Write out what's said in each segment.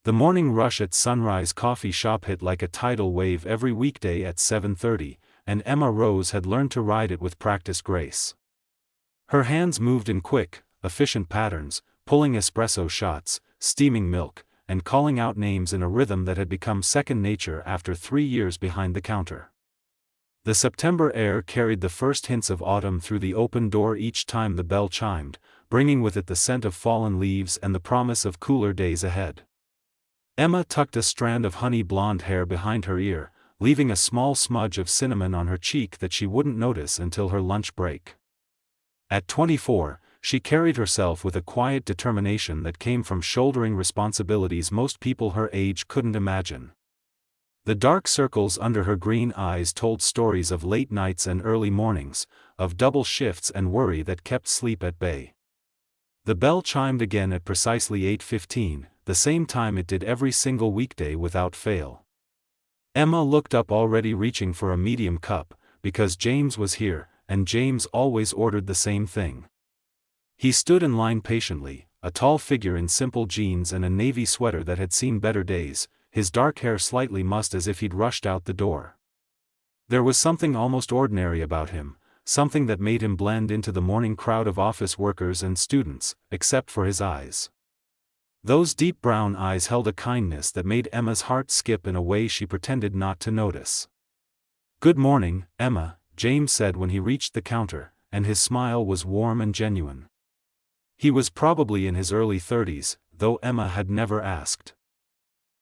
The morning rush at Sunrise Coffee Shop hit like a tidal wave every weekday at 7:30, and Emma Rose had learned to ride it with practiced grace. Her hands moved in quick, efficient patterns, pulling espresso shots, steaming milk, and calling out names in a rhythm that had become second nature after 3 years behind the counter. The September air carried the first hints of autumn through the open door each time the bell chimed, bringing with it the scent of fallen leaves and the promise of cooler days ahead. Emma tucked a strand of honey blonde hair behind her ear, leaving a small smudge of cinnamon on her cheek that she wouldn't notice until her lunch break. At 24, she carried herself with a quiet determination that came from shouldering responsibilities most people her age couldn't imagine. The dark circles under her green eyes told stories of late nights and early mornings, of double shifts and worry that kept sleep at bay. The bell chimed again at precisely 8:15, the same time it did every single weekday without fail. Emma looked up, already reaching for a medium cup, because James was here, and James always ordered the same thing. He stood in line patiently, a tall figure in simple jeans and a navy sweater that had seen better days, his dark hair slightly mussed as if he'd rushed out the door. There was something almost ordinary about him, something that made him blend into the morning crowd of office workers and students, except for his eyes. Those deep brown eyes held a kindness that made Emma's heart skip in a way she pretended not to notice. "Good morning, Emma," James said when he reached the counter, and his smile was warm and genuine. He was probably in his early 30s, though Emma had never asked.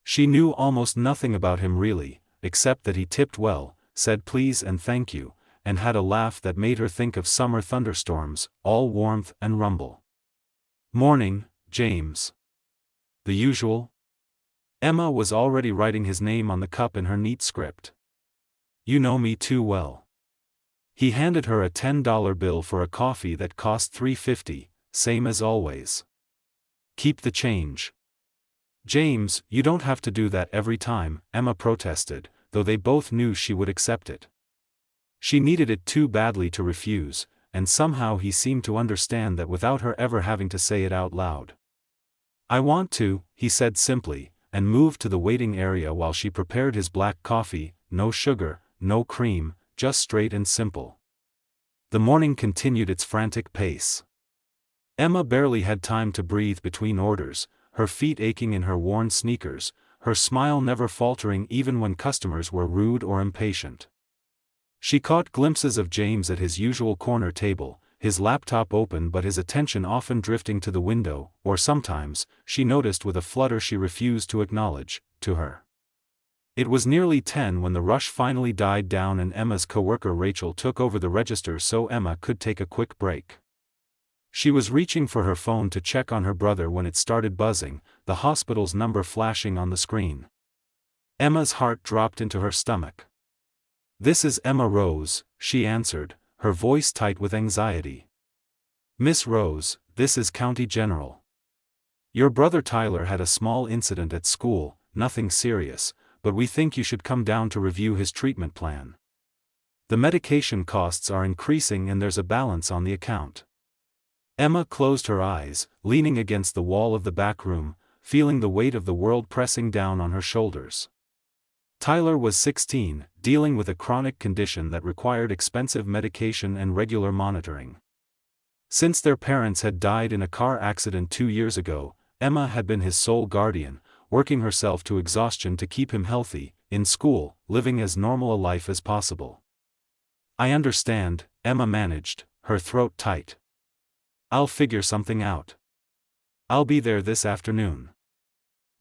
She knew almost nothing about him really, except that he tipped well, said please and thank you, and had a laugh that made her think of summer thunderstorms, all warmth and rumble. "Morning, James." "The usual?" Emma was already writing his name on the cup in her neat script. "You know me too well." He handed her a $10 bill for a coffee that cost $3.50, same as always. "Keep the change." "James, you don't have to do that every time," Emma protested, though they both knew she would accept it. She needed it too badly to refuse, and somehow he seemed to understand that without her ever having to say it out loud. "I want to," he said simply, and moved to the waiting area while she prepared his black coffee, no sugar, no cream, just straight and simple. The morning continued its frantic pace. Emma barely had time to breathe between orders, her feet aching in her worn sneakers, her smile never faltering even when customers were rude or impatient. She caught glimpses of James at his usual corner table, his laptop open but his attention often drifting to the window, or sometimes, she noticed with a flutter she refused to acknowledge, to her. It was nearly 10 when the rush finally died down and Emma's coworker Rachel took over the register so Emma could take a quick break. She was reaching for her phone to check on her brother when it started buzzing, the hospital's number flashing on the screen. Emma's heart dropped into her stomach. "This is Emma Rose," she answered, her voice tight with anxiety. "Miss Rose, this is County General. Your brother Tyler had a small incident at school, nothing serious, but we think you should come down to review his treatment plan. The medication costs are increasing and there's a balance on the account." Emma closed her eyes, leaning against the wall of the back room, feeling the weight of the world pressing down on her shoulders. Tyler was 16, dealing with a chronic condition that required expensive medication and regular monitoring. Since their parents had died in a car accident 2 years ago, Emma had been his sole guardian, working herself to exhaustion to keep him healthy, in school, living as normal a life as possible. "I understand," Emma managed, her throat tight. "I'll figure something out. I'll be there this afternoon."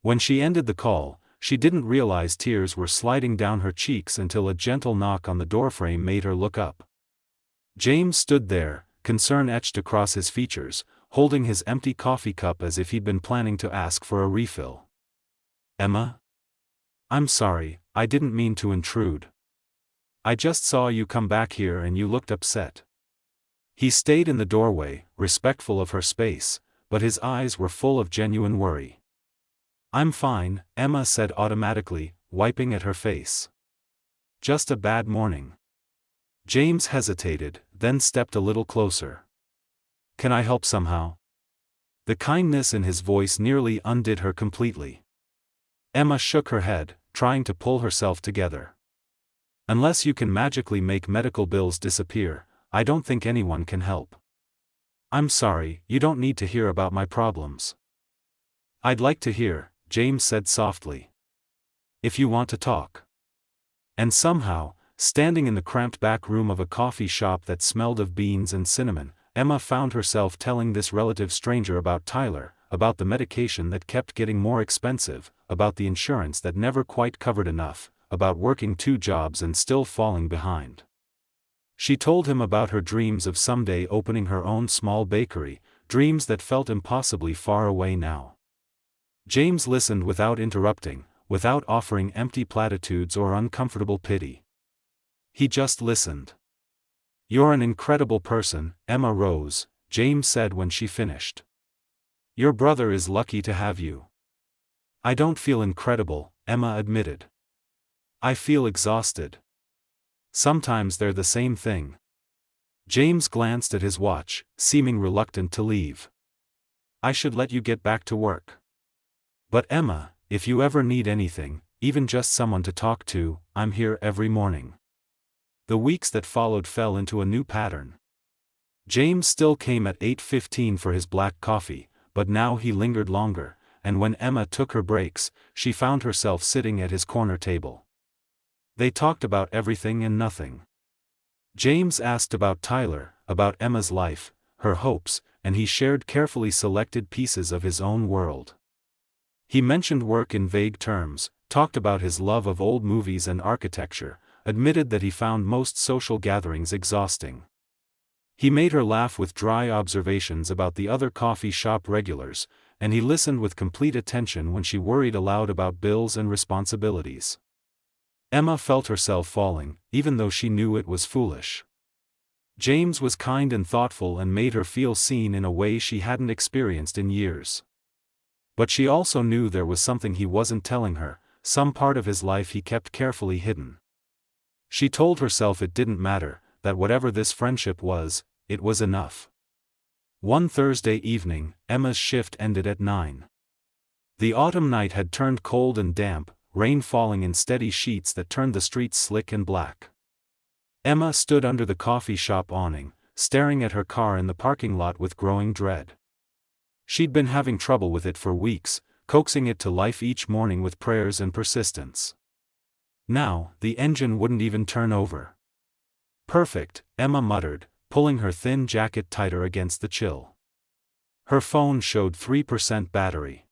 When she ended the call, she didn't realize tears were sliding down her cheeks until a gentle knock on the doorframe made her look up. James stood there, concern etched across his features, holding his empty coffee cup as if he'd been planning to ask for a refill. "Emma? I'm sorry, I didn't mean to intrude. I just saw you come back here and you looked upset." He stayed in the doorway, respectful of her space, but his eyes were full of genuine worry. "I'm fine," Emma said automatically, wiping at her face. "Just a bad morning." James hesitated, then stepped a little closer. "Can I help somehow?" The kindness in his voice nearly undid her completely. Emma shook her head, trying to pull herself together. Unless you can magically make medical bills disappear, I don't think anyone can help. I'm sorry, you don't need to hear about my problems. I'd like to hear, James said softly. If you want to talk. And somehow, standing in the cramped back room of a coffee shop that smelled of beans and cinnamon, Emma found herself telling this relative stranger about Tyler, about the medication that kept getting more expensive, about the insurance that never quite covered enough, about working 2 jobs and still falling behind. She told him about her dreams of someday opening her own small bakery, dreams that felt impossibly far away now. James listened without interrupting, without offering empty platitudes or uncomfortable pity. He just listened. You're an incredible person, Emma Rose, James said when she finished. Your brother is lucky to have you. I don't feel incredible, Emma admitted. I feel exhausted. Sometimes they're the same thing. James glanced at his watch, seeming reluctant to leave. I should let you get back to work. But Emma, if you ever need anything, even just someone to talk to, I'm here every morning. The weeks that followed fell into a new pattern. James still came at 8:15 for his black coffee, but now he lingered longer, and when Emma took her breaks, she found herself sitting at his corner table. They talked about everything and nothing. James asked about Tyler, about Emma's life, her hopes, and he shared carefully selected pieces of his own world. He mentioned work in vague terms, talked about his love of old movies and architecture, admitted that he found most social gatherings exhausting. He made her laugh with dry observations about the other coffee shop regulars, and he listened with complete attention when she worried aloud about bills and responsibilities. Emma felt herself falling, even though she knew it was foolish. James was kind and thoughtful and made her feel seen in a way she hadn't experienced in years. But she also knew there was something he wasn't telling her, some part of his life he kept carefully hidden. She told herself it didn't matter, that whatever this friendship was, it was enough. One Thursday evening, Emma's shift ended at 9. The autumn night had turned cold and damp, rain falling in steady sheets that turned the streets slick and black. Emma stood under the coffee shop awning, staring at her car in the parking lot with growing dread. She'd been having trouble with it for weeks, coaxing it to life each morning with prayers and persistence. Now, the engine wouldn't even turn over. Perfect, Emma muttered, pulling her thin jacket tighter against the chill. Her phone showed 3% battery.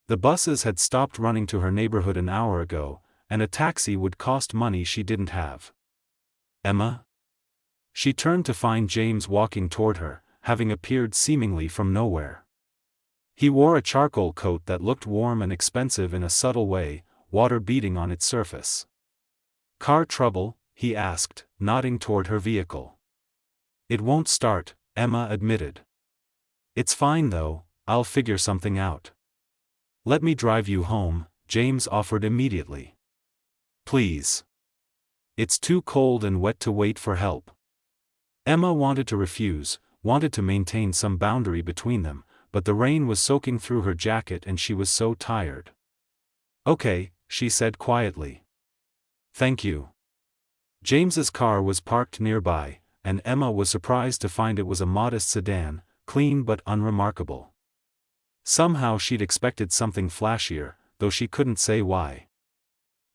The buses had stopped running to her neighborhood an hour ago, and a taxi would cost money she didn't have. Emma? She turned to find James walking toward her, having appeared seemingly from nowhere. He wore a charcoal coat that looked warm and expensive in a subtle way, water beading on its surface. Car trouble? He asked, nodding toward her vehicle. It won't start, Emma admitted. It's fine though, I'll figure something out. Let me drive you home, James offered immediately. Please. It's too cold and wet to wait for help. Emma wanted to refuse, wanted to maintain some boundary between them, but the rain was soaking through her jacket and she was so tired. Okay, she said quietly. Thank you. James's car was parked nearby, and Emma was surprised to find it was a modest sedan, clean but unremarkable. Somehow she'd expected something flashier, though she couldn't say why.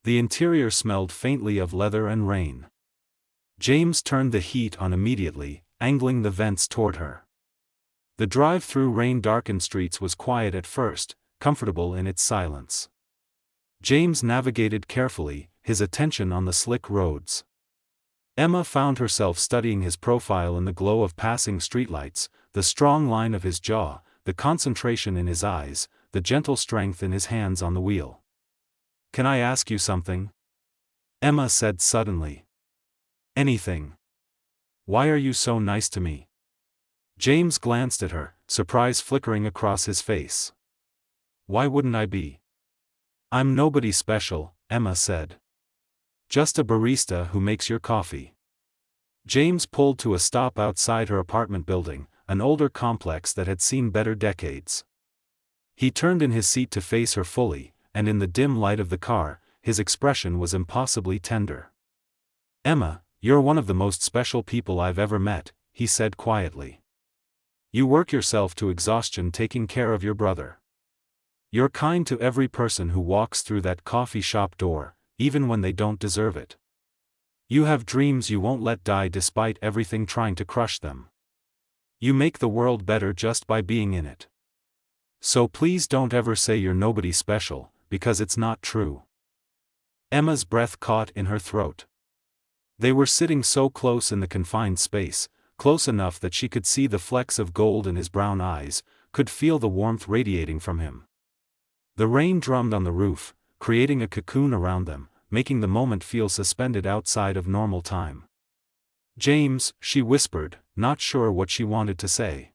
The interior smelled faintly of leather and rain. James turned the heat on immediately, angling the vents toward her. The drive through rain-darkened streets was quiet at first, comfortable in its silence. James navigated carefully, his attention on the slick roads. Emma found herself studying his profile in the glow of passing streetlights, the strong line of his jaw, the concentration in his eyes, the gentle strength in his hands on the wheel. Can I ask you something? Emma said suddenly. Anything. Why are you so nice to me? James glanced at her, surprise flickering across his face. Why wouldn't I be? I'm nobody special, Emma said. Just a barista who makes your coffee. James pulled to a stop outside her apartment building, an older complex that had seen better decades. He turned in his seat to face her fully, and in the dim light of the car, his expression was impossibly tender. "Emma, you're one of the most special people I've ever met," he said quietly. "You work yourself to exhaustion taking care of your brother. You're kind to every person who walks through that coffee shop door, even when they don't deserve it. You have dreams you won't let die despite everything trying to crush them. You make the world better just by being in it. So please don't ever say you're nobody special, because it's not true." Emma's breath caught in her throat. They were sitting so close in the confined space, close enough that she could see the flecks of gold in his brown eyes, could feel the warmth radiating from him. The rain drummed on the roof, creating a cocoon around them, making the moment feel suspended outside of normal time. "James," she whispered, not sure what she wanted to say.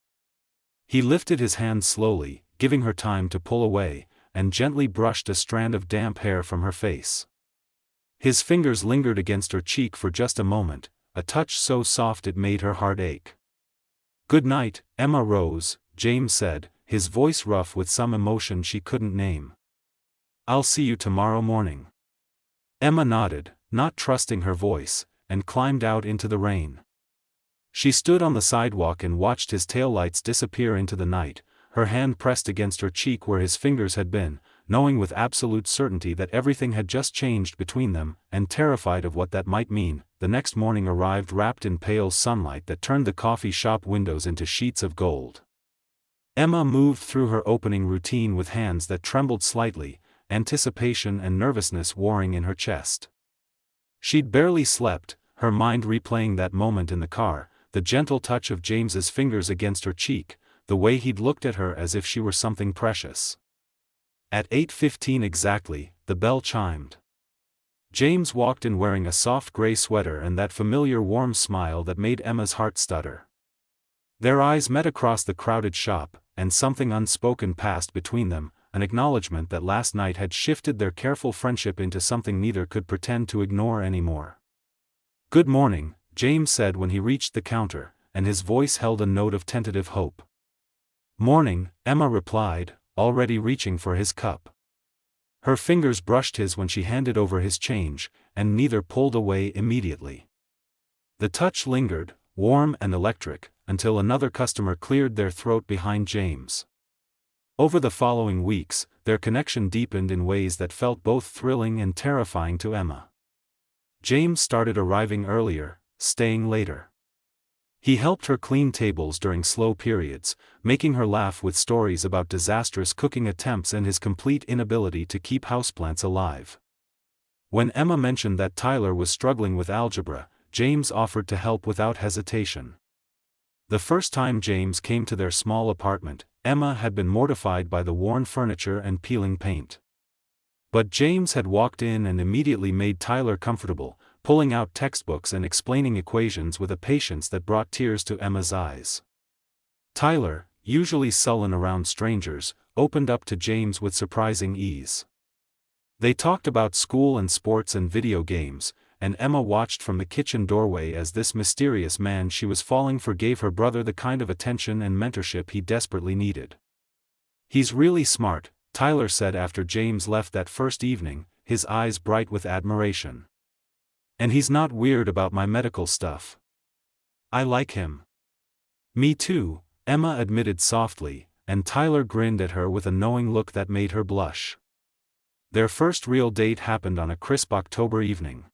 He lifted his hand slowly, giving her time to pull away, and gently brushed a strand of damp hair from her face. His fingers lingered against her cheek for just a moment, a touch so soft it made her heart ache. "Good night, Emma Rose," James said, his voice rough with some emotion she couldn't name. "I'll see you tomorrow morning." Emma nodded, not trusting her voice, and climbed out into the rain. She stood on the sidewalk and watched his taillights disappear into the night, her hand pressed against her cheek where his fingers had been, knowing with absolute certainty that everything had just changed between them, and terrified of what that might mean. The next morning arrived wrapped in pale sunlight that turned the coffee shop windows into sheets of gold. Emma moved through her opening routine with hands that trembled slightly, anticipation and nervousness warring in her chest. She'd barely slept, her mind replaying that moment in the car, the gentle touch of James's fingers against her cheek, the way he'd looked at her as if she were something precious. At 8:15 exactly, the bell chimed. James walked in wearing a soft gray sweater and that familiar warm smile that made Emma's heart stutter. Their eyes met across the crowded shop, and something unspoken passed between them, an acknowledgement that last night had shifted their careful friendship into something neither could pretend to ignore anymore. "Good morning," James said when he reached the counter, and his voice held a note of tentative hope. "Morning," Emma replied, already reaching for his cup. Her fingers brushed his when she handed over his change, and neither pulled away immediately. The touch lingered, warm and electric, until another customer cleared their throat behind James. Over the following weeks, their connection deepened in ways that felt both thrilling and terrifying to Emma. James started arriving earlier, staying later. He helped her clean tables during slow periods, making her laugh with stories about disastrous cooking attempts and his complete inability to keep houseplants alive. When Emma mentioned that Tyler was struggling with algebra, James offered to help without hesitation. The first time James came to their small apartment, Emma had been mortified by the worn furniture and peeling paint. But James had walked in and immediately made Tyler comfortable, pulling out textbooks and explaining equations with a patience that brought tears to Emma's eyes. Tyler, usually sullen around strangers, opened up to James with surprising ease. They talked about school and sports and video games, and Emma watched from the kitchen doorway as this mysterious man she was falling for gave her brother the kind of attention and mentorship he desperately needed. "He's really smart," Tyler said after James left that first evening, his eyes bright with admiration. "And he's not weird about my medical stuff. I like him." "Me too," Emma admitted softly, and Tyler grinned at her with a knowing look that made her blush. Their first real date happened on a crisp October evening.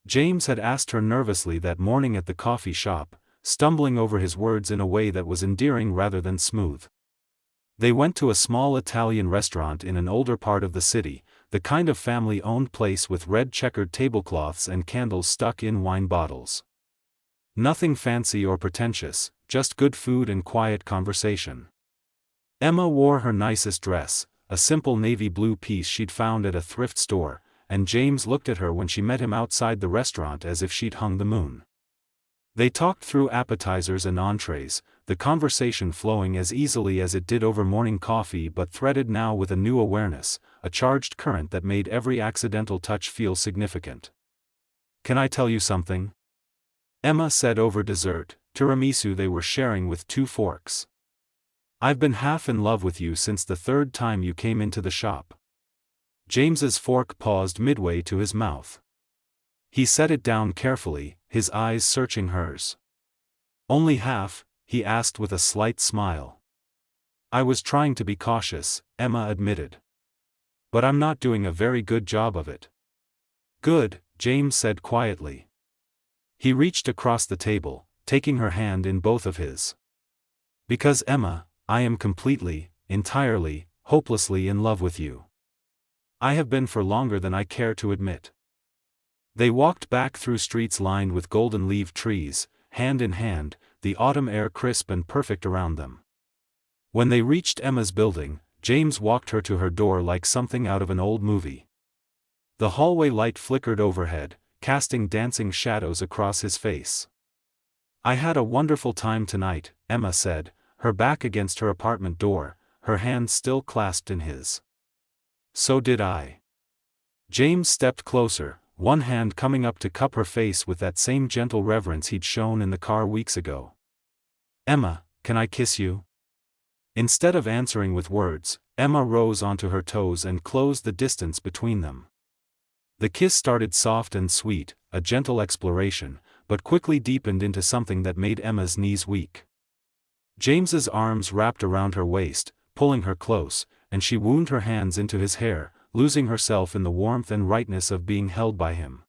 James had asked her nervously that morning at the coffee shop, stumbling over his words in a way that was endearing rather than smooth. They went to a small Italian restaurant in an older part of the city, the kind of family-owned place with red checkered tablecloths and candles stuck in wine bottles. Nothing fancy or pretentious, just good food and quiet conversation. Emma wore her nicest dress, a simple navy blue piece she'd found at a thrift store, and James looked at her when she met him outside the restaurant as if she'd hung the moon. They talked through appetizers and entrees, the conversation flowing as easily as it did over morning coffee but threaded now with a new awareness, a charged current that made every accidental touch feel significant. "Can I tell you something?" Emma said over dessert, tiramisu they were sharing with 2 forks. "I've been half in love with you since the third time you came into the shop. James's fork paused midway to his mouth. He set it down carefully, his eyes searching hers. "Only half?" he asked with a slight smile. "I was trying to be cautious," Emma admitted. "But I'm not doing a very good job of it." "Good," James said quietly. He reached across the table, taking her hand in both of his. "Because Emma, I am completely, entirely, hopelessly in love with you. I have been for longer than I care to admit." They walked back through streets lined with golden-leaved trees, hand in hand, the autumn air crisp and perfect around them. When they reached Emma's building, James walked her to her door like something out of an old movie. The hallway light flickered overhead, casting dancing shadows across his face. "I had a wonderful time tonight," Emma said, her back against her apartment door, her hands still clasped in his. "So did I." James stepped closer, one hand coming up to cup her face with that same gentle reverence he'd shown in the car weeks ago. "Emma, can I kiss you?" Instead of answering with words, Emma rose onto her toes and closed the distance between them. The kiss started soft and sweet, a gentle exploration, but quickly deepened into something that made Emma's knees weak. James's arms wrapped around her waist, pulling her close, and she wound her hands into his hair, losing herself in the warmth and rightness of being held by him.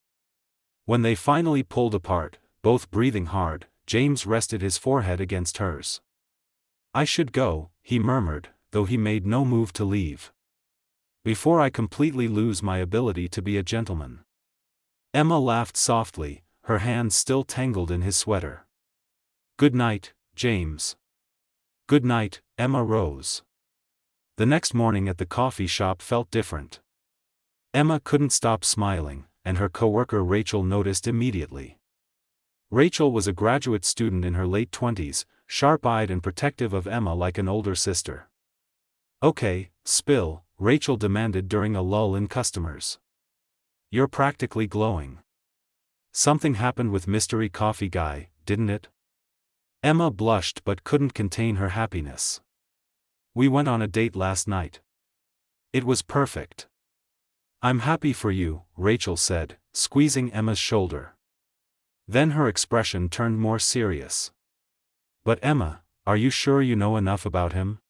When they finally pulled apart, both breathing hard, James rested his forehead against hers. "I should go," he murmured, though he made no move to leave. "Before I completely lose my ability to be a gentleman." Emma laughed softly, her hands still tangled in his sweater. "Good night, James." "Good night," Emma rose. The next morning at the coffee shop felt different. Emma couldn't stop smiling, and her coworker Rachel noticed immediately. Rachel was a graduate student in her late 20s, sharp-eyed and protective of Emma like an older sister. "Okay, spill," Rachel demanded during a lull in customers. "You're practically glowing. Something happened with Mystery Coffee Guy, didn't it?" Emma blushed but couldn't contain her happiness. "We went on a date last night. It was perfect." "I'm happy for you," Rachel said, squeezing Emma's shoulder. Then her expression turned more serious. "But Emma, are you sure you know enough about him?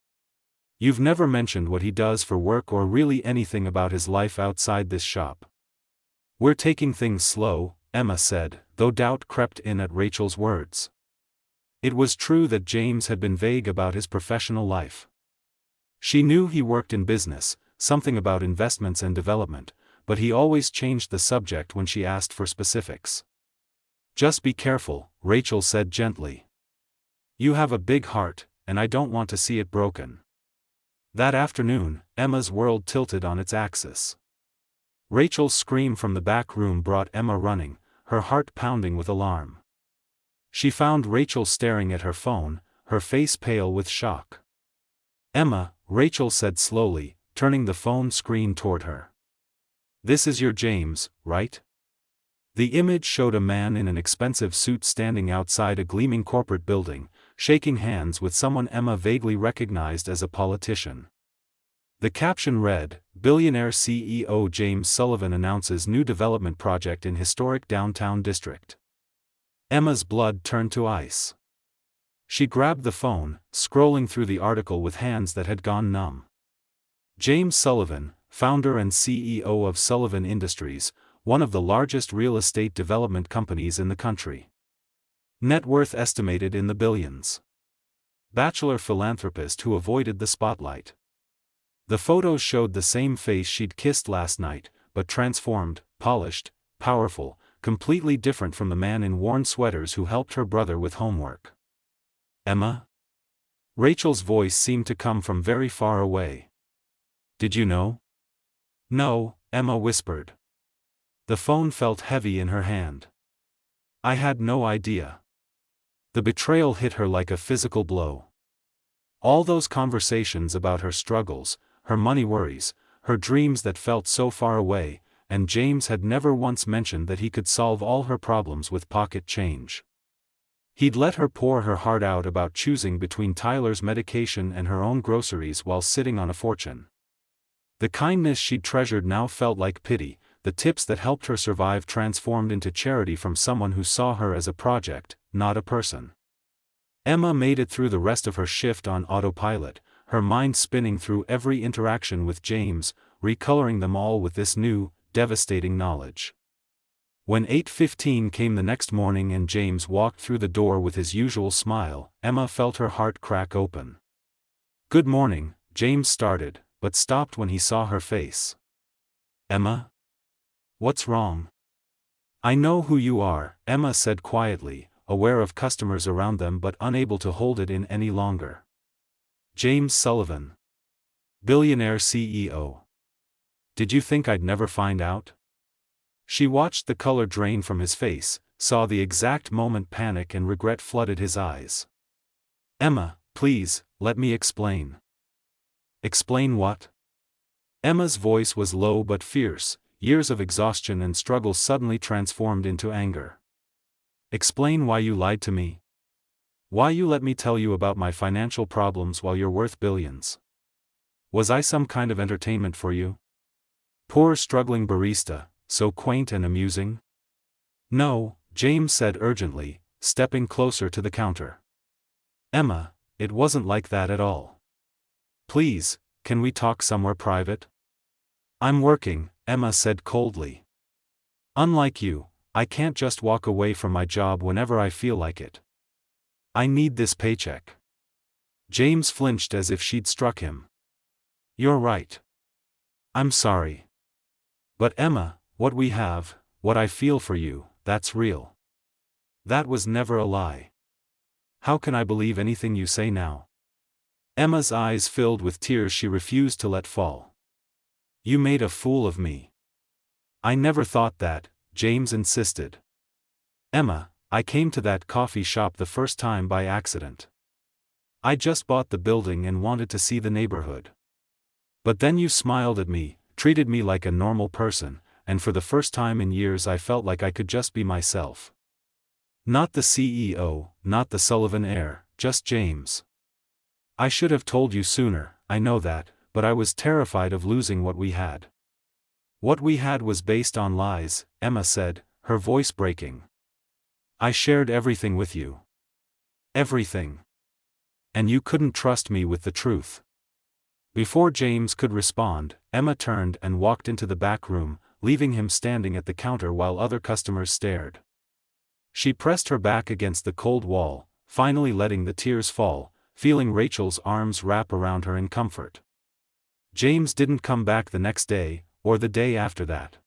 You've never mentioned what he does for work or really anything about his life outside this shop." "We're taking things slow," Emma said, though doubt crept in at Rachel's words. It was true that James had been vague about his professional life. She knew he worked in business, something about investments and development, but he always changed the subject when she asked for specifics. "Just be careful," Rachel said gently. "You have a big heart, and I don't want to see it broken." That afternoon, Emma's world tilted on its axis. Rachel's scream from the back room brought Emma running, her heart pounding with alarm. She found Rachel staring at her phone, her face pale with shock. "Emma," Rachel said slowly, turning the phone screen toward her. "This is your James, right?" The image showed a man in an expensive suit standing outside a gleaming corporate building, shaking hands with someone Emma vaguely recognized as a politician. The caption read, "Billionaire CEO James Sullivan announces new development project in historic downtown district." Emma's blood turned to ice. She grabbed the phone, scrolling through the article with hands that had gone numb. James Sullivan, founder and CEO of Sullivan Industries, one of the largest real estate development companies in the country. Net worth estimated in the billions. Bachelor philanthropist who avoided the spotlight. The photos showed the same face she'd kissed last night, but transformed, polished, powerful, completely different from the man in worn sweaters who helped her brother with homework. "Emma?" Rachel's voice seemed to come from very far away. "Did you know?" "No," Emma whispered. The phone felt heavy in her hand. "I had no idea." The betrayal hit her like a physical blow. All those conversations about her struggles, her money worries, her dreams that felt so far away, and James had never once mentioned that he could solve all her problems with pocket change. He'd let her pour her heart out about choosing between Tyler's medication and her own groceries while sitting on a fortune. The kindness she'd treasured now felt like pity, the tips that helped her survive transformed into charity from someone who saw her as a project, not a person. Emma made it through the rest of her shift on autopilot, her mind spinning through every interaction with James, recoloring them all with this new, devastating knowledge. When 8:15 came the next morning and James walked through the door with his usual smile, Emma felt her heart crack open. "Good morning," James started, but stopped when he saw her face. "Emma? What's wrong?" "I know who you are," Emma said quietly, aware of customers around them but unable to hold it in any longer. "James Sullivan. Billionaire CEO. Did you think I'd never find out?" She watched the color drain from his face, saw the exact moment panic and regret flooded his eyes. "Emma, please, let me explain." "Explain what?" Emma's voice was low but fierce, years of exhaustion and struggle suddenly transformed into anger. "Explain why you lied to me. Why you let me tell you about my financial problems while you're worth billions. Was I some kind of entertainment for you? Poor struggling barista, so quaint and amusing?" "No," James said urgently, stepping closer to the counter. "Emma, it wasn't like that at all. Please, can we talk somewhere private?" "I'm working," Emma said coldly. "Unlike you, I can't just walk away from my job whenever I feel like it. I need this paycheck." James flinched as if she'd struck him. "You're right. I'm sorry. But Emma, what we have, what I feel for you, that's real. That was never a lie. How can I believe anything you say now?" Emma's eyes filled with tears she refused to let fall. "You made a fool of me." "I never thought that," James insisted. "Emma, I came to that coffee shop the first time by accident. I just bought the building and wanted to see the neighborhood. But then you smiled at me, treated me like a normal person, and for the first time in years I felt like I could just be myself. Not the CEO, not the Sullivan heir, just James. I should have told you sooner, I know that, but I was terrified of losing what we had." "What we had was based on lies," Emma said, her voice breaking. "I shared everything with you. Everything. And you couldn't trust me with the truth." Before James could respond, Emma turned and walked into the back room, leaving him standing at the counter while other customers stared. She pressed her back against the cold wall, finally letting the tears fall, feeling Rachel's arms wrap around her in comfort. James didn't come back the next day, or the day after that.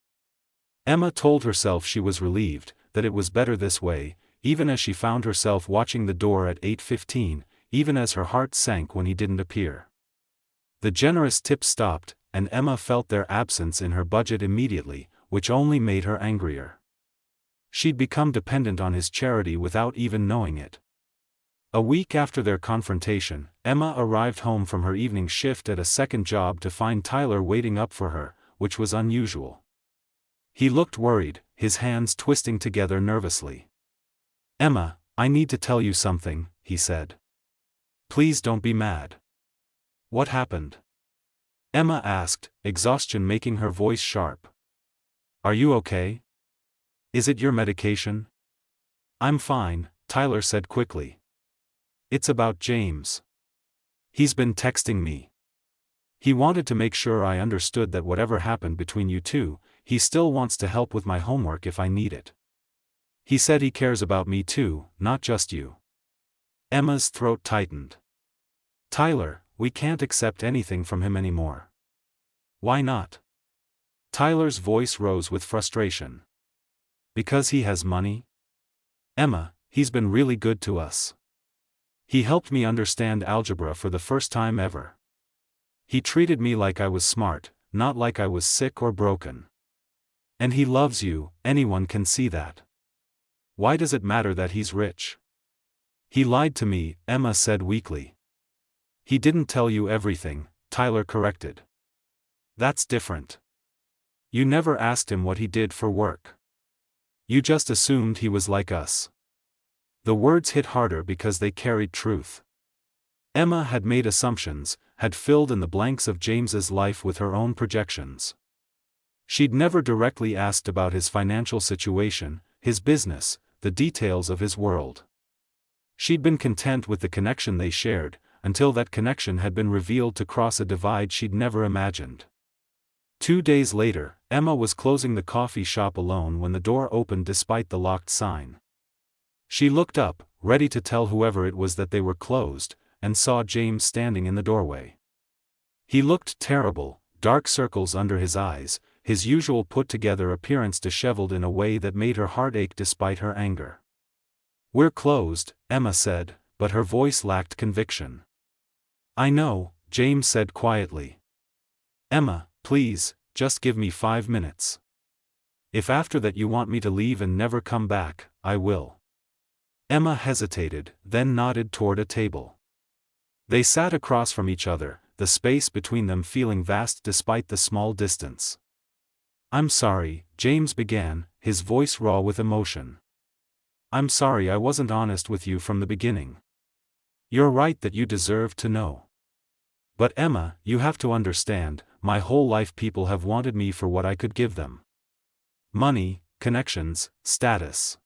Emma told herself she was relieved, that it was better this way, even as she found herself watching the door at 8:15, even as her heart sank when he didn't appear. The generous tips stopped, and Emma felt their absence in her budget immediately, which only made her angrier. She'd become dependent on his charity without even knowing it. A week after their confrontation, Emma arrived home from her evening shift at a second job to find Tyler waiting up for her, which was unusual. He looked worried, his hands twisting together nervously. "Emma, I need to tell you something," he said. "Please don't be mad." "What happened?" Emma asked, exhaustion making her voice sharp. "Are you okay? Is it your medication?" "I'm fine," Tyler said quickly. "It's about James. He's been texting me. He wanted to make sure I understood that whatever happened between you two, he still wants to help with my homework if I need it. He said he cares about me too, not just you." Emma's throat tightened. "Tyler, we can't accept anything from him anymore." "Why not?" Tyler's voice rose with frustration. "Because he has money? Emma, he's been really good to us. He helped me understand algebra for the first time ever. He treated me like I was smart, not like I was sick or broken. And he loves you, anyone can see that. Why does it matter that he's rich?" "He lied to me," Emma said weakly. "He didn't tell you everything," Tyler corrected. "That's different. You never asked him what he did for work. You just assumed he was like us." The words hit harder because they carried truth. Emma had made assumptions, had filled in the blanks of James's life with her own projections. She'd never directly asked about his financial situation, his business, the details of his world. She'd been content with the connection they shared, until that connection had been revealed to cross a divide she'd never imagined. 2 days later, Emma was closing the coffee shop alone when the door opened despite the locked sign. She looked up, ready to tell whoever it was that they were closed, and saw James standing in the doorway. He looked terrible, dark circles under his eyes, his usual put-together appearance disheveled in a way that made her heart ache despite her anger. "We're closed," Emma said, but her voice lacked conviction. "I know," James said quietly. "Emma, please, just give me 5 minutes. If after that you want me to leave and never come back, I will." Emma hesitated, then nodded toward a table. They sat across from each other, the space between them feeling vast despite the small distance. "I'm sorry," James began, his voice raw with emotion. "I'm sorry I wasn't honest with you from the beginning. You're right that you deserve to know. But Emma, you have to understand, my whole life people have wanted me for what I could give them. Money, connections, status.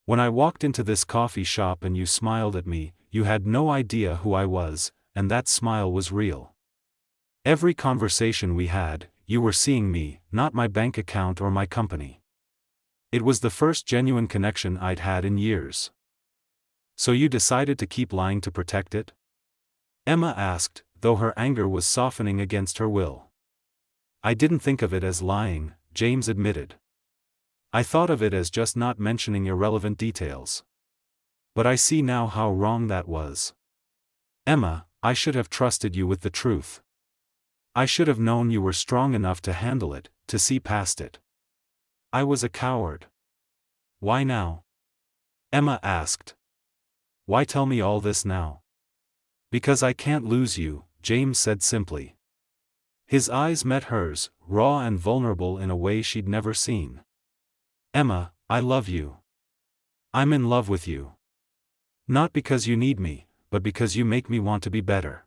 When I walked into this coffee shop and you smiled at me, you had no idea who I was, and that smile was real. Every conversation we had, you were seeing me, not my bank account or my company. It was the first genuine connection I'd had in years. So you decided to keep lying to protect it?" Emma asked, though her anger was softening against her will. "I didn't think of it as lying," James admitted. "I thought of it as just not mentioning irrelevant details. But I see now how wrong that was. Emma, I should have trusted you with the truth. I should have known you were strong enough to handle it, to see past it. I was a coward." "Why now?" Emma asked. "Why tell me all this now?" "Because I can't lose you," James said simply. His eyes met hers, raw and vulnerable in a way she'd never seen. "Emma, I love you. I'm in love with you. Not because you need me, but because you make me want to be better.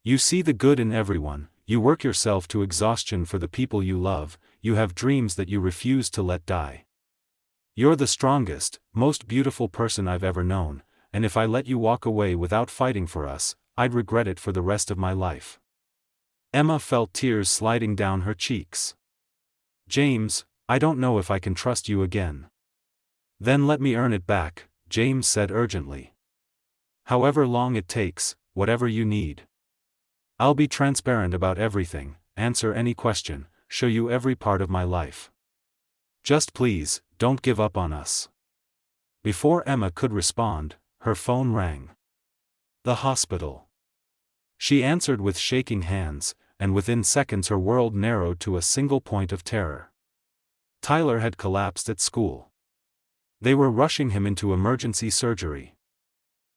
You see the good in everyone, you work yourself to exhaustion for the people you love, you have dreams that you refuse to let die. You're the strongest, most beautiful person I've ever known, and if I let you walk away without fighting for us, I'd regret it for the rest of my life." Emma felt tears sliding down her cheeks. "James, I don't know if I can trust you again." "Then let me earn it back," James said urgently. "However long it takes, whatever you need. I'll be transparent about everything, answer any question, show you every part of my life. Just please, don't give up on us." Before Emma could respond, her phone rang. The hospital. She answered with shaking hands, and within seconds her world narrowed to a single point of terror. Tyler had collapsed at school. They were rushing him into emergency surgery.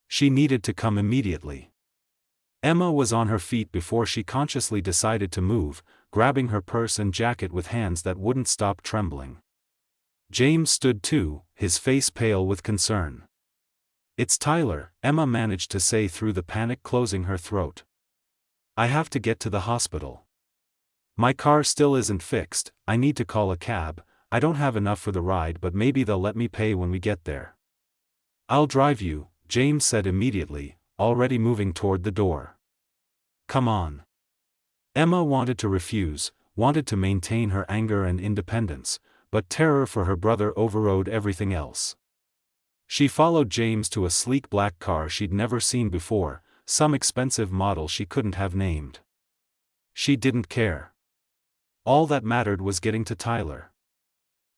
She needed to come immediately. Emma was on her feet before she consciously decided to move, grabbing her purse and jacket with hands that wouldn't stop trembling. James stood too, his face pale with concern. "It's Tyler," Emma managed to say through the panic closing her throat. "I have to get to the hospital. My car still isn't fixed, I need to call a cab, I don't have enough for the ride but maybe they'll let me pay when we get there." "I'll drive you," James said immediately, already moving toward the door. "Come on." Emma wanted to refuse, wanted to maintain her anger and independence, but terror for her brother overrode everything else. She followed James to a sleek black car she'd never seen before, some expensive model she couldn't have named. She didn't care. All that mattered was getting to Tyler.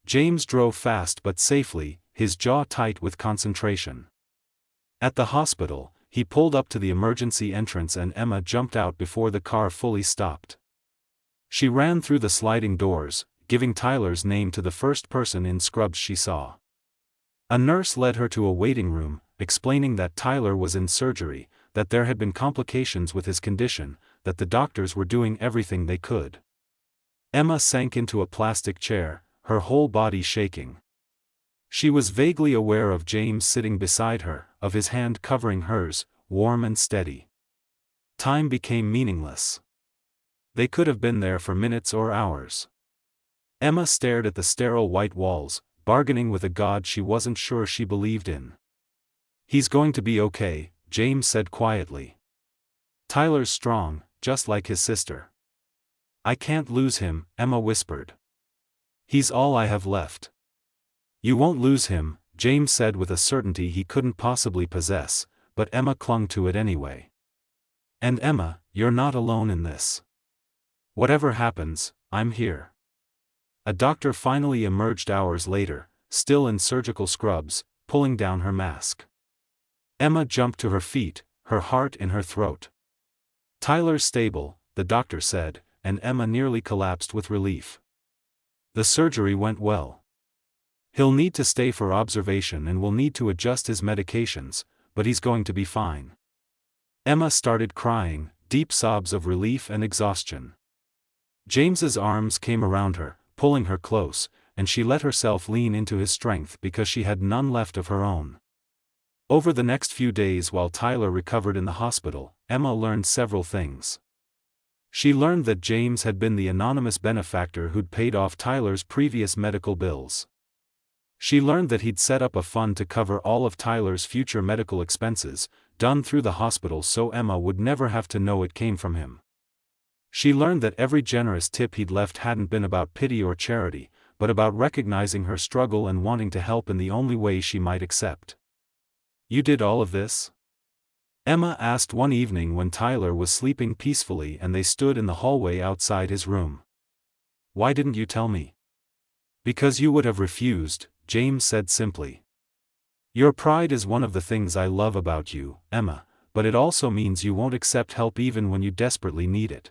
James drove fast but safely, his jaw tight with concentration. At the hospital, he pulled up to the emergency entrance and Emma jumped out before the car fully stopped. She ran through the sliding doors, giving Tyler's name to the first person in scrubs she saw. A nurse led her to a waiting room, explaining that Tyler was in surgery, that there had been complications with his condition, that the doctors were doing everything they could. Emma sank into a plastic chair, her whole body shaking. She was vaguely aware of James sitting beside her, of his hand covering hers, warm and steady. Time became meaningless. They could have been there for minutes or hours. Emma stared at the sterile white walls, bargaining with a God she wasn't sure she believed in. "He's going to be okay," James said quietly. "Tyler's strong, just like his sister." "I can't lose him," Emma whispered. "He's all I have left." "You won't lose him," James said with a certainty he couldn't possibly possess, but Emma clung to it anyway. "And Emma, you're not alone in this. Whatever happens, I'm here." A doctor finally emerged hours later, still in surgical scrubs, pulling down her mask. Emma jumped to her feet, her heart in her throat. "Tyler's stable," the doctor said, and Emma nearly collapsed with relief. "The surgery went well. He'll need to stay for observation and will need to adjust his medications, but he's going to be fine." Emma started crying, deep sobs of relief and exhaustion. James's arms came around her, pulling her close, and she let herself lean into his strength because she had none left of her own. Over the next few days while Tyler recovered in the hospital, Emma learned several things. She learned that James had been the anonymous benefactor who'd paid off Tyler's previous medical bills. She learned that he'd set up a fund to cover all of Tyler's future medical expenses, done through the hospital so Emma would never have to know it came from him. She learned that every generous tip he'd left hadn't been about pity or charity, but about recognizing her struggle and wanting to help in the only way she might accept. "You did all of this?" Emma asked one evening when Tyler was sleeping peacefully and they stood in the hallway outside his room. "Why didn't you tell me?" "Because you would have refused," James said simply. "Your pride is one of the things I love about you, Emma, but it also means you won't accept help even when you desperately need it.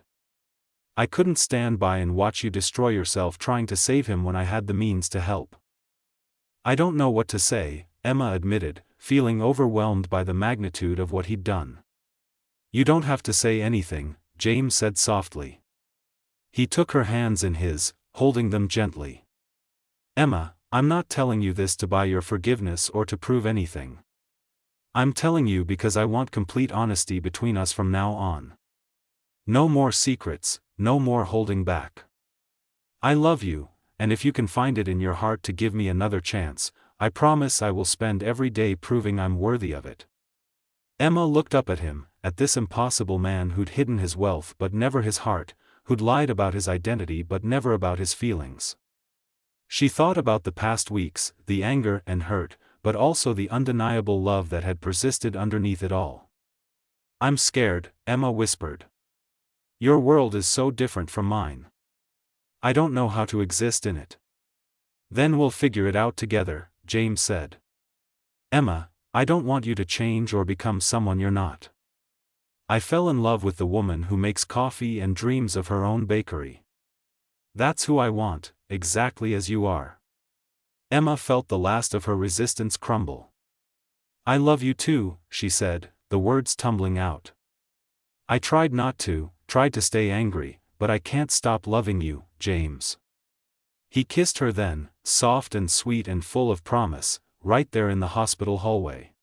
I couldn't stand by and watch you destroy yourself trying to save him when I had the means to help." "I don't know what to say," Emma admitted, feeling overwhelmed by the magnitude of what he'd done. "You don't have to say anything," James said softly. He took her hands in his, holding them gently. "Emma, I'm not telling you this to buy your forgiveness or to prove anything. I'm telling you because I want complete honesty between us from now on. No more secrets, no more holding back. I love you, and if you can find it in your heart to give me another chance, I promise I will spend every day proving I'm worthy of it." Emma looked up at him, at this impossible man who'd hidden his wealth but never his heart, who'd lied about his identity but never about his feelings. She thought about the past weeks, the anger and hurt, but also the undeniable love that had persisted underneath it all. "I'm scared," Emma whispered. "Your world is so different from mine. I don't know how to exist in it." "Then we'll figure it out together," James said. "Emma, I don't want you to change or become someone you're not. I fell in love with the woman who makes coffee and dreams of her own bakery. That's who I want, exactly as you are." Emma felt the last of her resistance crumble. "I love you too," she said, the words tumbling out. "I tried not to, tried to stay angry, but I can't stop loving you, James." He kissed her then, soft and sweet and full of promise, right there in the hospital hallway.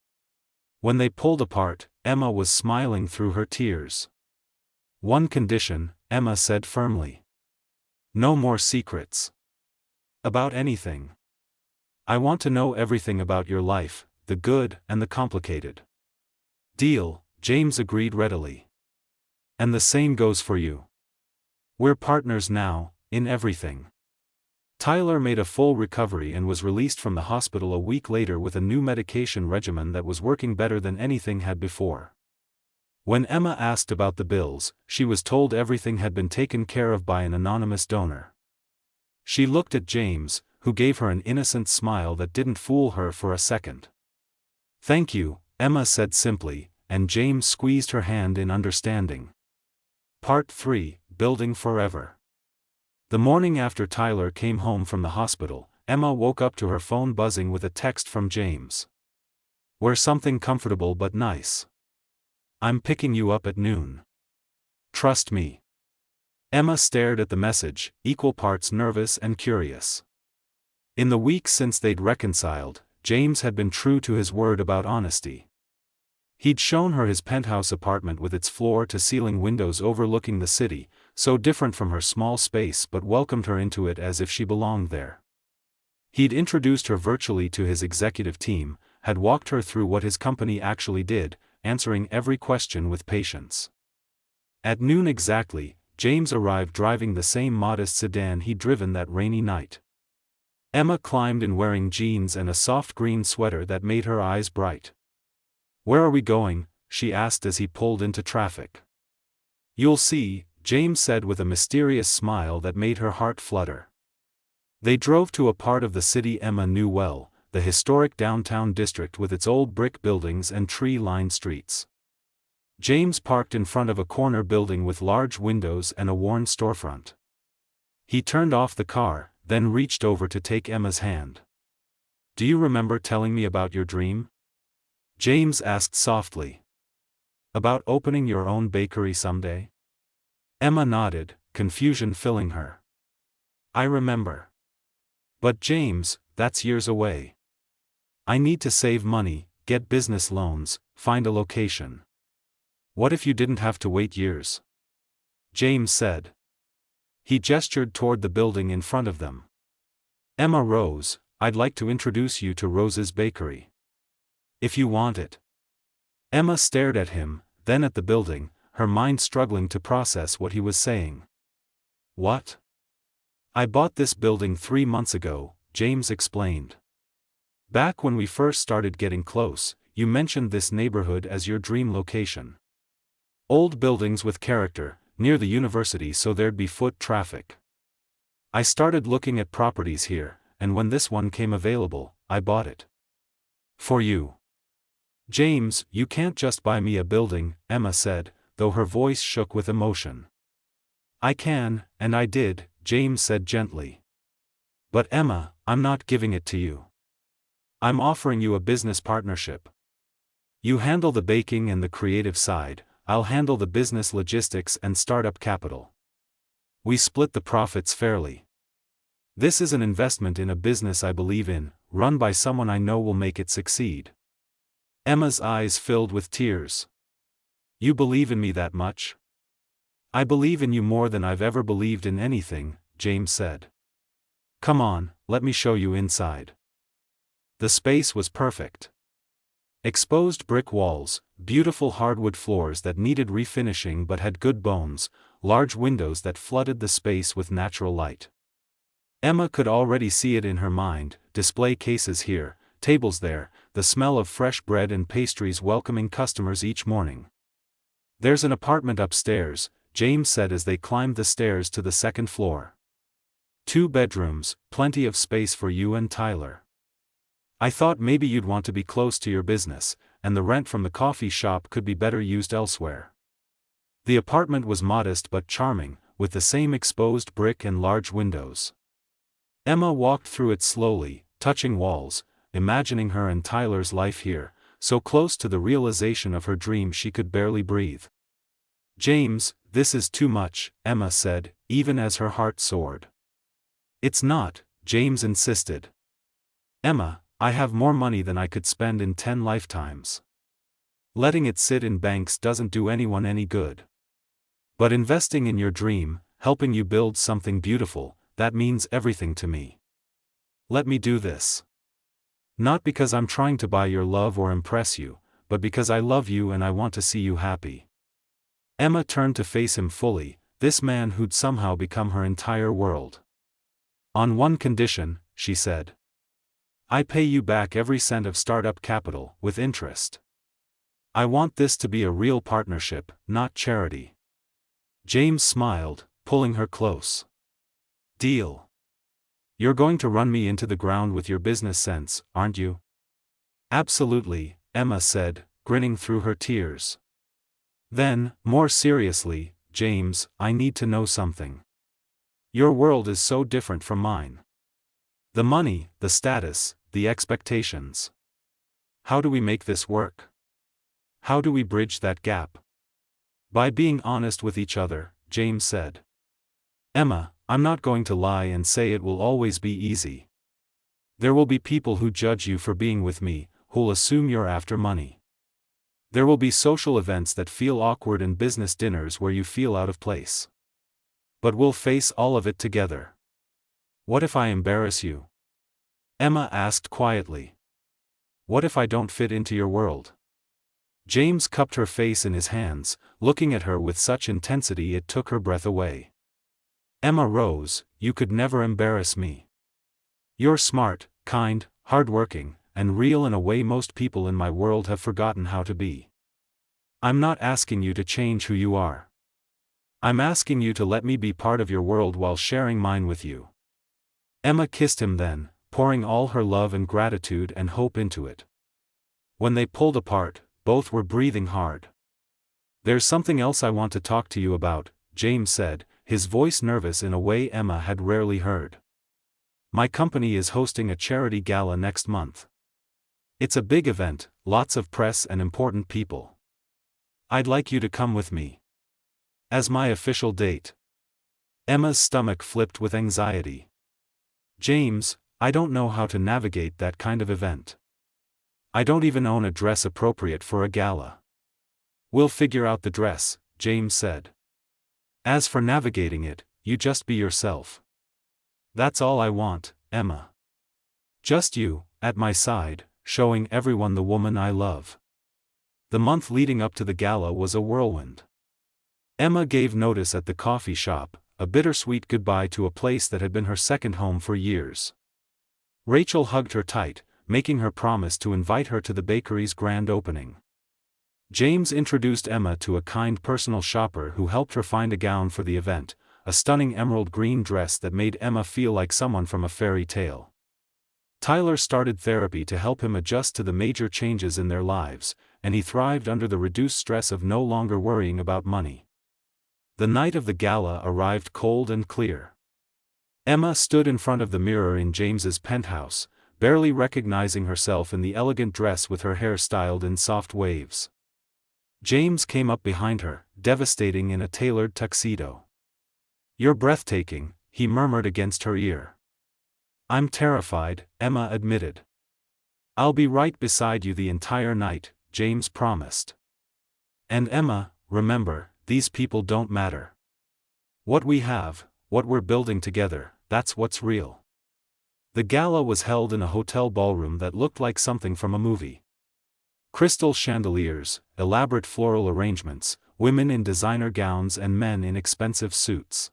When they pulled apart, Emma was smiling through her tears. "One condition," Emma said firmly. "No more secrets. About anything. I want to know everything about your life, the good and the complicated." "Deal," James agreed readily. "And the same goes for you. We're partners now, in everything." Tyler made a full recovery and was released from the hospital a week later with a new medication regimen that was working better than anything had before. When Emma asked about the bills, she was told everything had been taken care of by an anonymous donor. She looked at James, who gave her an innocent smile that didn't fool her for a second. "Thank you," Emma said simply, and James squeezed her hand in understanding. Part 3, Building Forever. The morning after Tyler came home from the hospital, Emma woke up to her phone buzzing with a text from James. "Wear something comfortable but nice. I'm picking you up at noon. Trust me." Emma stared at the message, equal parts nervous and curious. In the weeks since they'd reconciled, James had been true to his word about honesty. He'd shown her his penthouse apartment with its floor-to-ceiling windows overlooking the city, so different from her small space but welcomed her into it as if she belonged there. He'd introduced her virtually to his executive team, had walked her through what his company actually did, answering every question with patience. At noon exactly, James arrived driving the same modest sedan he'd driven that rainy night. Emma climbed in wearing jeans and a soft green sweater that made her eyes bright. "Where are we going?" she asked as he pulled into traffic. "You'll see," James said with a mysterious smile that made her heart flutter. They drove to a part of the city Emma knew well, the historic downtown district with its old brick buildings and tree-lined streets. James parked in front of a corner building with large windows and a worn storefront. He turned off the car, then reached over to take Emma's hand. "Do you remember telling me about your dream?" James asked softly. "About opening your own bakery someday?" Emma nodded, confusion filling her. "I remember. But James, that's years away. I need to save money, get business loans, find a location." "What if you didn't have to wait years?" James said. He gestured toward the building in front of them. "Emma Rose, I'd like to introduce you to Rose's Bakery. If you want it." Emma stared at him, then at the building, her mind struggling to process what he was saying. "What?" "I bought this building 3 months ago," James explained. "Back when we first started getting close, you mentioned this neighborhood as your dream location. Old buildings with character, near the university so there'd be foot traffic. I started looking at properties here, and when this one came available, I bought it. For you." "James, you can't just buy me a building," Emma said, though her voice shook with emotion. "I can, and I did," James said gently. "But Emma, I'm not giving it to you. I'm offering you a business partnership. You handle the baking and the creative side, I'll handle the business logistics and startup capital. We split the profits fairly. This is an investment in a business I believe in, run by someone I know will make it succeed." Emma's eyes filled with tears. "You believe in me that much?" "I believe in you more than I've ever believed in anything," James said. "Come on, let me show you inside." The space was perfect. Exposed brick walls, beautiful hardwood floors that needed refinishing but had good bones, large windows that flooded the space with natural light. Emma could already see it in her mind, display cases here, tables there, the smell of fresh bread and pastries welcoming customers each morning. "There's an apartment upstairs," James said as they climbed the stairs to the second floor. "2 bedrooms, plenty of space for you and Tyler. I thought maybe you'd want to be close to your business, and the rent from the coffee shop could be better used elsewhere." The apartment was modest but charming, with the same exposed brick and large windows. Emma walked through it slowly, touching walls, imagining her and Tyler's life here, so close to the realization of her dream she could barely breathe. "James, this is too much," Emma said, even as her heart soared. "It's not," James insisted. "Emma, I have more money than I could spend in 10 lifetimes. Letting it sit in banks doesn't do anyone any good. But investing in your dream, helping you build something beautiful, that means everything to me. Let me do this. Not because I'm trying to buy your love or impress you, but because I love you and I want to see you happy." Emma turned to face him fully, this man who'd somehow become her entire world. "On one condition," she said. "I pay you back every cent of startup capital, with interest. I want this to be a real partnership, not charity." James smiled, pulling her close. "Deal. You're going to run me into the ground with your business sense, aren't you?" "Absolutely," Emma said, grinning through her tears. Then, more seriously, "James, I need to know something. Your world is so different from mine. The money, the status, the expectations. How do we make this work? How do we bridge that gap?" "By being honest with each other," James said. "Emma, I'm not going to lie and say it will always be easy. There will be people who judge you for being with me, who'll assume you're after money. There will be social events that feel awkward and business dinners where you feel out of place. But we'll face all of it together. What if I embarrass you? Emma asked quietly. What if I don't fit into your world? James cupped her face in his hands, looking at her with such intensity it took her breath away. Emma Rose, you could never embarrass me. You're smart, kind, hardworking, and real in a way most people in my world have forgotten how to be. I'm not asking you to change who you are. I'm asking you to let me be part of your world while sharing mine with you. Emma kissed him then, pouring all her love and gratitude and hope into it. When they pulled apart, both were breathing hard. There's something else I want to talk to you about, James said, his voice nervous in a way Emma had rarely heard. My company is hosting a charity gala next month. It's a big event, lots of press and important people. I'd like you to come with me. As my official date. Emma's stomach flipped with anxiety. James, I don't know how to navigate that kind of event. I don't even own a dress appropriate for a gala. We'll figure out the dress, James said. As for navigating it, you just be yourself. That's all I want, Emma. Just you, at my side, showing everyone the woman I love. The month leading up to the gala was a whirlwind. Emma gave notice at the coffee shop, a bittersweet goodbye to a place that had been her second home for years. Rachel hugged her tight, making her promise to invite her to the bakery's grand opening. James introduced Emma to a kind personal shopper who helped her find a gown for the event, a stunning emerald green dress that made Emma feel like someone from a fairy tale. Tyler started therapy to help him adjust to the major changes in their lives, and he thrived under the reduced stress of no longer worrying about money. The night of the gala arrived cold and clear. Emma stood in front of the mirror in James's penthouse, barely recognizing herself in the elegant dress with her hair styled in soft waves. James came up behind her, devastating in a tailored tuxedo. You're breathtaking, he murmured against her ear. I'm terrified, Emma admitted. I'll be right beside you the entire night, James promised. And Emma, remember, these people don't matter. What we have, what we're building together, that's what's real. The gala was held in a hotel ballroom that looked like something from a movie. Crystal chandeliers, elaborate floral arrangements, women in designer gowns and men in expensive suits.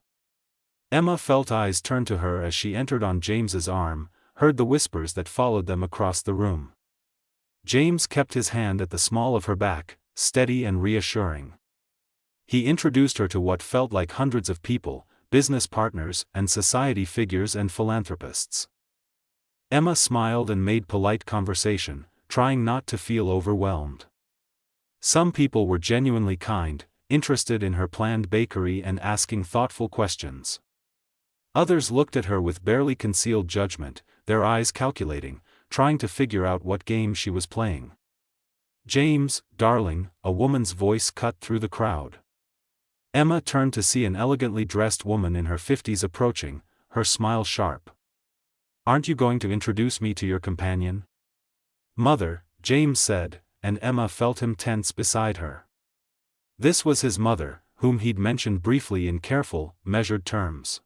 Emma felt eyes turn to her as she entered on James's arm, heard the whispers that followed them across the room. James kept his hand at the small of her back, steady and reassuring. He introduced her to what felt like hundreds of people, business partners and society figures and philanthropists. Emma smiled and made polite conversation, trying not to feel overwhelmed. Some people were genuinely kind, interested in her planned bakery and asking thoughtful questions. Others looked at her with barely concealed judgment, their eyes calculating, trying to figure out what game she was playing. James, darling, a woman's voice cut through the crowd. Emma turned to see an elegantly dressed woman in her 50s approaching, her smile sharp. Aren't you going to introduce me to your companion? Mother, James said, and Emma felt him tense beside her. This was his mother, whom he'd mentioned briefly in careful, measured terms.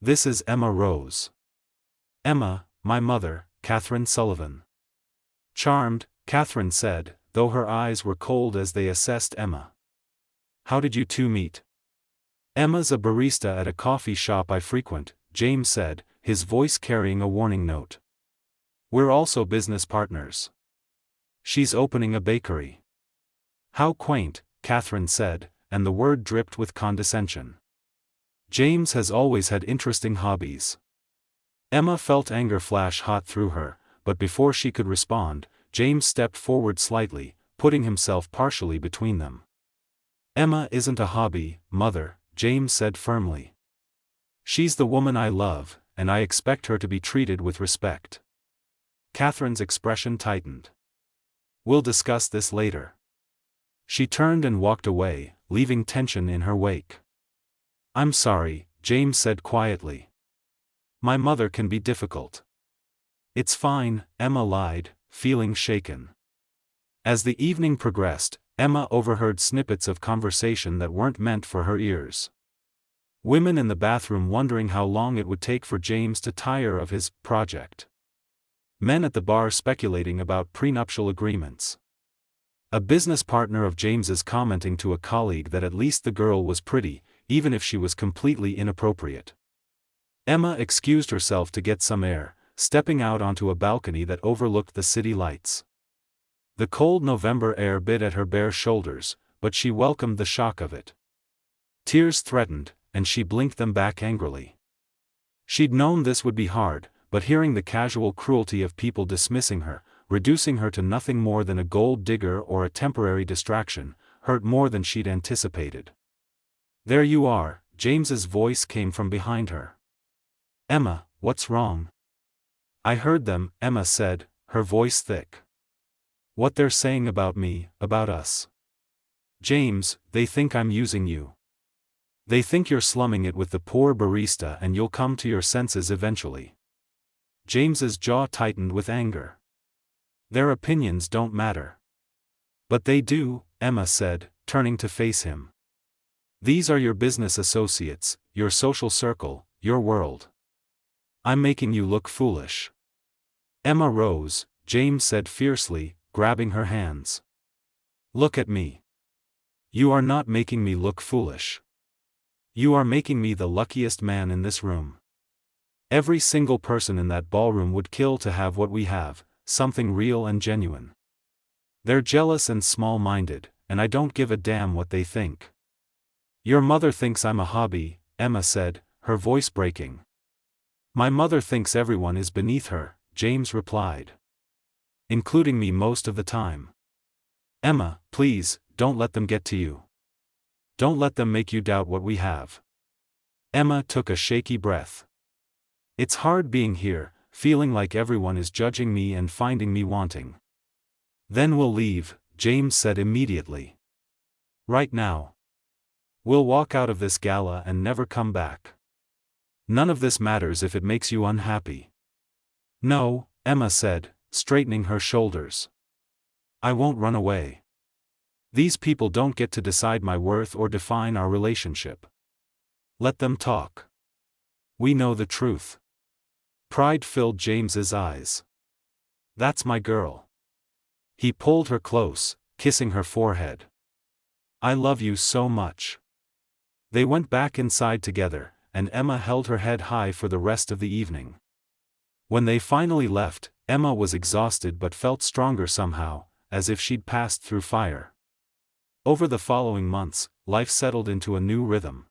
This is Emma Rose. Emma, my mother, Catherine Sullivan. Charmed, Catherine said, though her eyes were cold as they assessed Emma. How did you two meet? Emma's a barista at a coffee shop I frequent, James said, his voice carrying a warning note. We're also business partners. She's opening a bakery. How quaint, Catherine said, and the word dripped with condescension. James has always had interesting hobbies. Emma felt anger flash hot through her, but before she could respond, James stepped forward slightly, putting himself partially between them. Emma isn't a hobby, Mother, James said firmly. She's the woman I love, and I expect her to be treated with respect. Catherine's expression tightened. We'll discuss this later. She turned and walked away, leaving tension in her wake. I'm sorry, James said quietly. My mother can be difficult. It's fine, Emma lied, feeling shaken. As the evening progressed, Emma overheard snippets of conversation that weren't meant for her ears. Women in the bathroom wondering how long it would take for James to tire of his project. Men at the bar speculating about prenuptial agreements. A business partner of James's commenting to a colleague that at least the girl was pretty, even if she was completely inappropriate. Emma excused herself to get some air, stepping out onto a balcony that overlooked the city lights. The cold November air bit at her bare shoulders, but she welcomed the shock of it. Tears threatened, and she blinked them back angrily. She'd known this would be hard, but hearing the casual cruelty of people dismissing her, reducing her to nothing more than a gold digger or a temporary distraction, hurt more than she'd anticipated. "There you are," James's voice came from behind her. "Emma, what's wrong?" "I heard them," Emma said, her voice thick. "What they're saying about me, about us. James, they think I'm using you. They think you're slumming it with the poor barista and you'll come to your senses eventually." James's jaw tightened with anger. "Their opinions don't matter." "But they do," Emma said, turning to face him. "These are your business associates, your social circle, your world. I'm making you look foolish." Emma rose, James said fiercely, grabbing her hands. "Look at me. You are not making me look foolish. You are making me the luckiest man in this room. Every single person in that ballroom would kill to have what we have, something real and genuine. They're jealous and small-minded, and I don't give a damn what they think." "Your mother thinks I'm a hobby," Emma said, her voice breaking. "My mother thinks everyone is beneath her," James replied. "Including me most of the time." "Emma, please, don't let them get to you. Don't let them make you doubt what we have." Emma took a shaky breath. "It's hard being here, feeling like everyone is judging me and finding me wanting." "Then we'll leave," James said immediately. "Right now. We'll walk out of this gala and never come back. None of this matters if it makes you unhappy." "No," Emma said, straightening her shoulders. "I won't run away. These people don't get to decide my worth or define our relationship. Let them talk. We know the truth." Pride filled James's eyes. "That's my girl." He pulled her close, kissing her forehead. "I love you so much." They went back inside together, and Emma held her head high for the rest of the evening. When they finally left, Emma was exhausted but felt stronger somehow, as if she'd passed through fire. Over the following months, life settled into a new rhythm.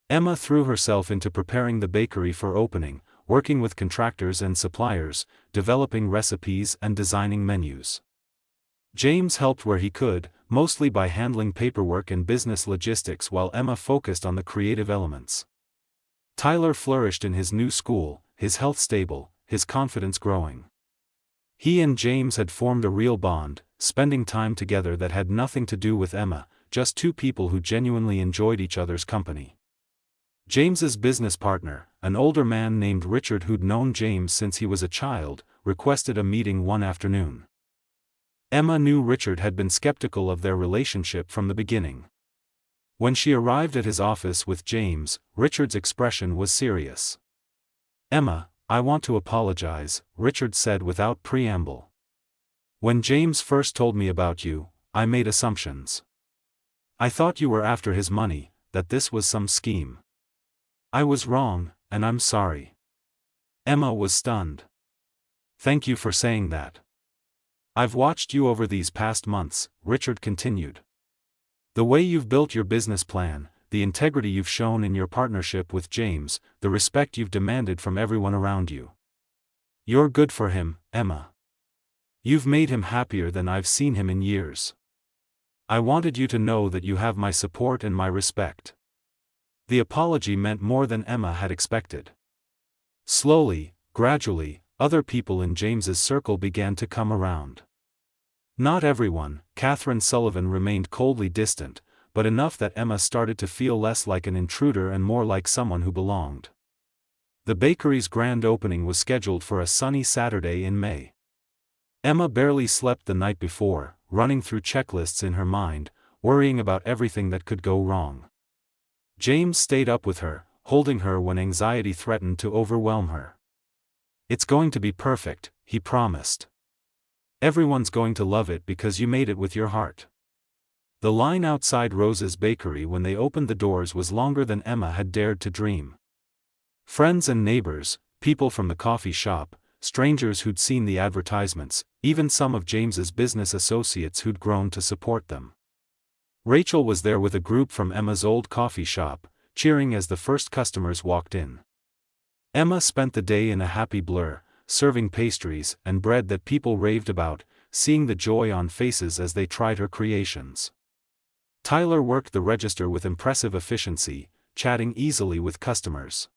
Emma threw herself into preparing the bakery for opening, working with contractors and suppliers, developing recipes and designing menus. James helped where he could, mostly by handling paperwork and business logistics while Emma focused on the creative elements. Tyler flourished in his new school, his health stable, his confidence growing. He and James had formed a real bond, spending time together that had nothing to do with Emma, just two people who genuinely enjoyed each other's company. James's business partner, an older man named Richard who'd known James since he was a child, requested a meeting one afternoon. Emma knew Richard had been skeptical of their relationship from the beginning. When she arrived at his office with James, Richard's expression was serious. "Emma, I want to apologize," Richard said without preamble. "When James first told me about you, I made assumptions. I thought you were after his money, that this was some scheme. I was wrong, and I'm sorry." Emma was stunned. "Thank you for saying that. I've watched you over these past months," Richard continued. "The way you've built your business plan, the integrity you've shown in your partnership with James, the respect you've demanded from everyone around you. You're good for him, Emma. You've made him happier than I've seen him in years. I wanted you to know that you have my support and my respect." The apology meant more than Emma had expected. Slowly, gradually, other people in James's circle began to come around. Not everyone, Catherine Sullivan remained coldly distant, but enough that Emma started to feel less like an intruder and more like someone who belonged. The bakery's grand opening was scheduled for a sunny Saturday in May. Emma barely slept the night before, running through checklists in her mind, worrying about everything that could go wrong. James stayed up with her, holding her when anxiety threatened to overwhelm her. "It's going to be perfect," he promised. "Everyone's going to love it because you made it with your heart." The line outside Rose's bakery when they opened the doors was longer than Emma had dared to dream. Friends and neighbors, people from the coffee shop, strangers who'd seen the advertisements, even some of James's business associates who'd grown to support them. Rachel was there with a group from Emma's old coffee shop, cheering as the first customers walked in. Emma spent the day in a happy blur, serving pastries and bread that people raved about, seeing the joy on faces as they tried her creations. Tyler worked the register with impressive efficiency, chatting easily with customers.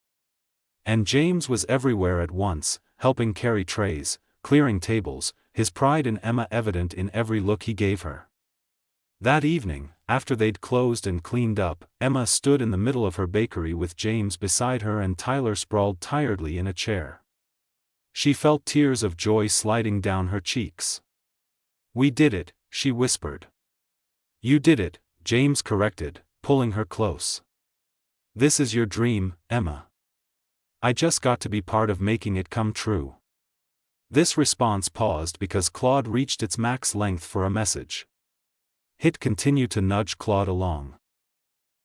And James was everywhere at once, helping carry trays, clearing tables, his pride in Emma evident in every look he gave her. That evening, after they'd closed and cleaned up, Emma stood in the middle of her bakery with James beside her and Tyler sprawled tiredly in a chair. She felt tears of joy sliding down her cheeks. "We did it," she whispered. "You did it," James corrected, pulling her close. "This is your dream, Emma. I just got to be part of making it come true." This response paused because Claude reached its max length for a message. Hit continued to nudge Claude along.